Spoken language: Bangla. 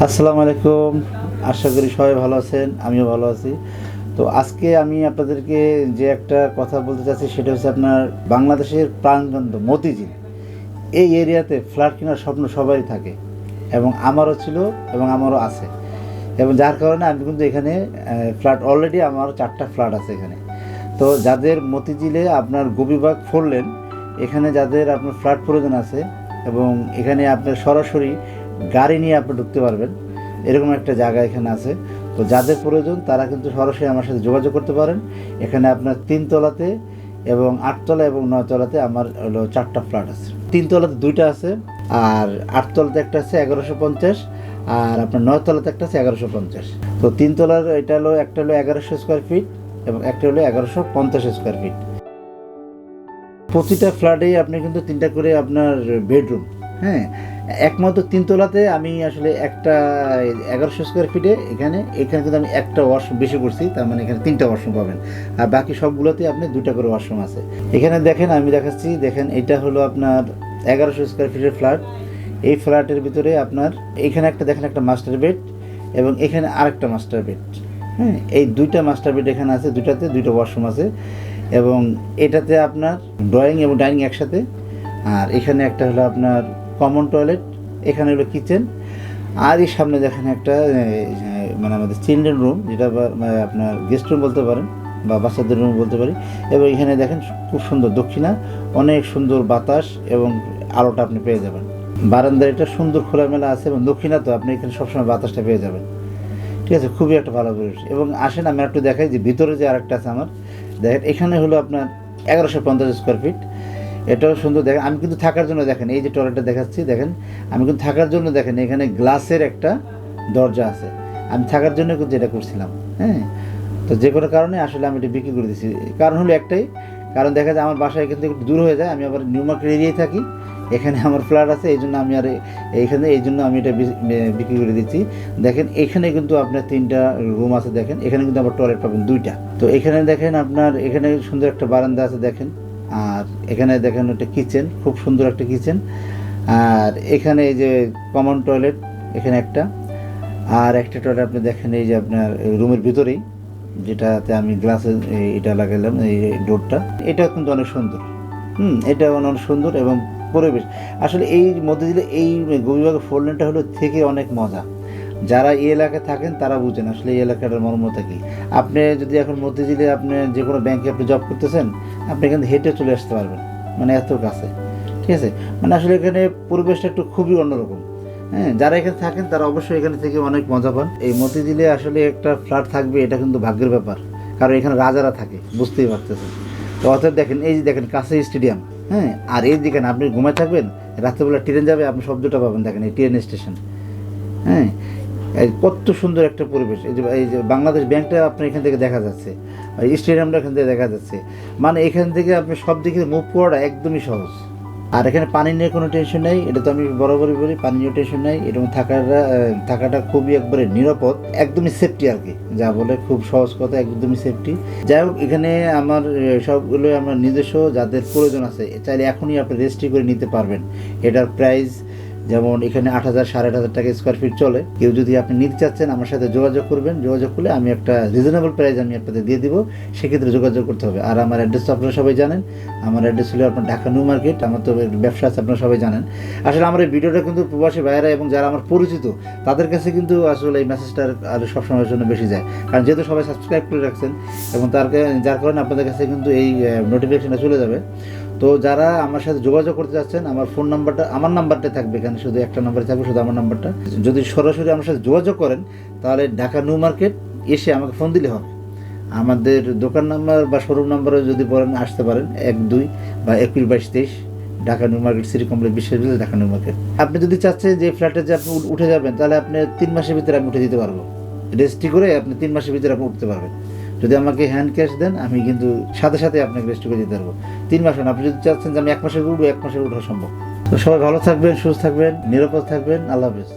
আসসালামু আলাইকুম। আশা করি সবাই ভালো আছেন, আমিও ভালো আছি। তো আজকে আমি আপনাদেরকে যে একটা কথা বলতে চাচ্ছি সেটা হচ্ছে আপনার বাংলাদেশের প্রাণকেন্দ্র মতিঝিল এই এরিয়াতে ফ্ল্যাট কেনার স্বপ্ন সবারই থাকে এবং আমারও ছিল এবং আমারও আছে, এবং যার কারণে আমি কিন্তু এখানে অলরেডি আমার 4টা ফ্ল্যাট আছে এখানে। তো যাদের মতিঝিলে আপনার গোপীবাগ 4 লেন, এখানে যাদের আপনার ফ্ল্যাট প্রয়োজন আছে এবং এখানে আপনার সরাসরি গাড়ি নিয়ে আপনি ঢুকতে পারবেন, এরকম একটা জায়গা এখানে আছে। তো যাদের প্রয়োজন তারা কিন্তু সরাসরি আমার সাথে যোগাযোগ করতে পারেন। এখানে আপনার 3তলাতে এবং 8তলা এবং 9তলাতে আমার হলো 4টা ফ্ল্যাট আছে। 3তলাতে 2টা আছে, আর 8তলাতে একটা আছে 1150, আর আপনার 9তলাতে একটা আছে 1150। তো 3তলার এটা হলো একটা হলো 1100 স্কোয়ার ফিট এবং একটা হলো 1150 স্কোয়ার ফিট। প্রতিটা ফ্ল্যাটেই আপনি কিন্তু 3টা করে আপনার বেডরুম। হ্যাঁ, একমাত্র 3তলাতে আমি আসলে একটা 1100 স্কোয়ার ফিটে এখানে কিন্তু আমি একটা ওয়াশরুম বেশি করছি, তার মানে এখানে 3টা ওয়াশরুম পাবেন, আর বাকি সবগুলোতে আপনি 2টা করে ওয়াশরুম আছে। এখানে দেখেন, আমি দেখাচ্ছি, দেখেন এটা হলো আপনার 1100 স্কোয়ার ফিটের ফ্ল্যাট। এই ফ্ল্যাটের ভিতরে আপনার এখানে একটা দেখেন একটা মাস্টার বেড এবং এখানে আরেকটা মাস্টার বেড। হ্যাঁ, এই 2টা মাস্টার বেড এখানে আছে, 2টাতে 2টা ওয়াশরুম আছে এবং এটাতে আপনার ড্রয়িং এবং ডাইনিং একসাথে। আর এখানে একটা হলো আপনার কমন টয়লেট, এখানে হলো কিচেন, আর এই সামনে দেখেন একটা মানে আমাদের চিলড্রেন রুম, যেটা আপনার গেস্ট রুম বলতে পারেন বা বাচ্চাদের রুম বলতে পারি। এবং এখানে দেখেন খুব সুন্দর দক্ষিণা, অনেক সুন্দর বাতাস এবং আলোটা আপনি পেয়ে যাবেন। বারান্দার এটা সুন্দর খোলামেলা আছে এবং দক্ষিণা, তো আপনি এখানে সবসময় বাতাসটা পেয়ে যাবেন। ঠিক আছে, খুবই একটা ভালো পরিবেশ। এবং আসেন আমি একটু দেখাই যে ভিতরে যে আরেকটা আছে আমার, দেখেন এখানে হলো আপনার 1150 স্কোয়ার ফিট। এটাও সুন্দর। দেখেন আমি কিন্তু থাকার জন্য, দেখেন এই যে টয়লেটটা দেখাচ্ছি, দেখেন আমি কিন্তু থাকার জন্য, দেখেন এখানে গ্লাসের একটা দরজা আছে, আমি থাকার জন্য কিন্তু এটা করছিলাম। হ্যাঁ, তো যে কোনো কারণে আসলে আমি এটা বিক্রি করে দিচ্ছি। কারণ হলো একটাই, কারণ দেখা যায় আমার বাসায় কিন্তু একটু দূর হয়ে যায়, আমি আবার নিউ মার্কেট এরিয়ায় থাকি, এখানে আমার ফ্ল্যাট আছে, এই জন্য আমি আর এই জন্য আমি এটা বিক্রি করে দিচ্ছি। দেখেন এখানে কিন্তু আপনার 3টা রুম আছে, দেখেন এখানে কিন্তু আবার টয়লেট পাবেন 2টা। তো এখানে দেখেন আপনার এখানে সুন্দর একটা বারান্দা আছে দেখেন, আর এখানে দেখেন একটা কিচেন, খুব সুন্দর একটা কিচেন, আর এখানে এই যে কমন টয়লেট এখানে একটা, আর একটা টয়লেট আপনি দেখেন এই যে আপনার রুমের ভিতরেই, যেটাতে আমি গ্লাসে এটা লাগালাম এই ডোরটা, এটা কিন্তু অনেক সুন্দর। এটা অনেক সুন্দর এবং পরিবেশ আসলে এই মতিঝিলে এই গোপীবাগের 4 লেনটা হলো থেকে অনেক মজা। যারা এই এলাকায় থাকেন তারা বুঝেন আসলে এই এলাকাটার মর্মতা কী। আপনি যদি এখন মতিঝিলে আপনি যে কোনো ব্যাংকে আপনি জব করতেছেন, আপনি এখানে হেঁটে চলে আসতে পারবেন, মানে এত কাছে। ঠিক আছে, মানে আসলে এখানে পরিবেশটা একটু খুবই অন্যরকম। হ্যাঁ, যারা এখানে থাকেন তারা অবশ্যই এখানে থেকে অনেক মজা পান। এই মতিঝিলে আসলে একটা ফ্ল্যাট থাকবে, এটা কিন্তু ভাগ্যের ব্যাপার, কারণ এখানে রাজারা থাকে, বুঝতেই পারতেছেন। তো অর্থাৎ দেখেন এই যে দেখেন কাছে স্টেডিয়াম। হ্যাঁ, আর এই দিকে আপনি ঘুমায় থাকবেন, রাত্রেবেলা ট্রেন যাবে, আপনি শব্দটা পাবেন, দেখেন এই ট্রেন স্টেশন। হ্যাঁ, কত সুন্দর একটা পরিবেশ। এই যে বাংলাদেশ ব্যাংকটা আপনার এখান থেকে দেখা যাচ্ছে, স্টেডিয়ামটা এখান থেকে দেখা যাচ্ছে, মানে এখান থেকে আপনি সব দিকে মুভ করাটা একদমই সহজ। আর এখানে পানি নিয়ে কোনো টেনশন নেই, এটা তো আমি বরাবরই বলি, পানি নিয়ে টেনশন নেই, এবং থাকাটা খুবই একবারে নিরাপদ, একদমই সেফটি আর কি, যা বলে খুব সহজ কথা, একদমই সেফটি। যাই হোক, এখানে আমার সবগুলো আমার নিজস্ব, যাদের প্রয়োজন আছে চাইলে এখনই আপনি রেজিস্ট্রি করে নিতে পারবেন। এটার প্রাইস যেমন এখানে 8,000 8,500 টাকা স্কোয়ার ফিট চলে। কেউ যদি আপনি নিতে চাচ্ছেন আমার সাথে যোগাযোগ করবেন, যোগাযোগ করলে আমি একটা রিজনেবল প্রাইস আমি আপনাদের দিয়ে দিব, সেক্ষেত্রে যোগাযোগ করতে হবে। আর আমার অ্যাড্রেস তো আপনারা সবাই জানেন, আমার অ্যাড্রেস হলো আপনার ঢাকা নিউ মার্কেট, আমার তো ব্যবসা আছে আপনারা সবাই জানেন। আসলে আমার এই ভিডিওটা কিন্তু প্রবাসী ভাইয়েরা এবং যারা আমার পরিচিত তাদের কাছে কিন্তু আসলে এই মেসেজটা আর সবসময়ের জন্য বেশি যায়, কারণ যেহেতু সবাই সাবস্ক্রাইব করে রাখছেন এবং যার কারণে আপনাদের কাছে কিন্তু এই নোটিফিকেশনটা চলে যাবে। তো যারা আমার সাথে যোগাযোগ করতে চাচ্ছেন, আমার ফোন নাম্বারটা, আমার নাম্বারটা থাকবে এখানে, শুধু একটা নাম্বারে থাকবে, শুধু আমার নাম্বারটা। যদি সরাসরি আমার সাথে যোগাযোগ করেন তাহলে ঢাকা নিউ মার্কেট এসে আমাকে ফোন দিলে হবে। আমাদের দোকান নাম্বার বা শোরুম নাম্বারে যদি বলেন আসতে পারেন 12 বা 21 22 23 Dhaka new market city complex বিশ্ববিদ্যালয় ঢাকা নিউ মার্কেট। আপনি যদি চাচ্ছেন যে ফ্ল্যাটে যে আপনি উঠে যাবেন, তাহলে আপনি 3 মাসের ভিতরে আমি উঠে দিতে পারবো, রেজিস্ট্রি করে আপনি 3 মাসের ভিতরে আপনি উঠতে পারবেন। যদি আমাকে হ্যান্ড ক্যাশ দেন আমি কিন্তু সাথে সাথে আপনাকে রেজিস্ট্রি করে দিতে পারবো। 3 মাস না, আপনি যদি চাচ্ছেন যে আমি 1 মাসে উঠবো, 1 মাসে উঠা সম্ভব। তো সবাই ভালো থাকবেন, সুস্থ থাকবেন, নিরাপদ থাকবেন। আল্লাহ হাফেজ।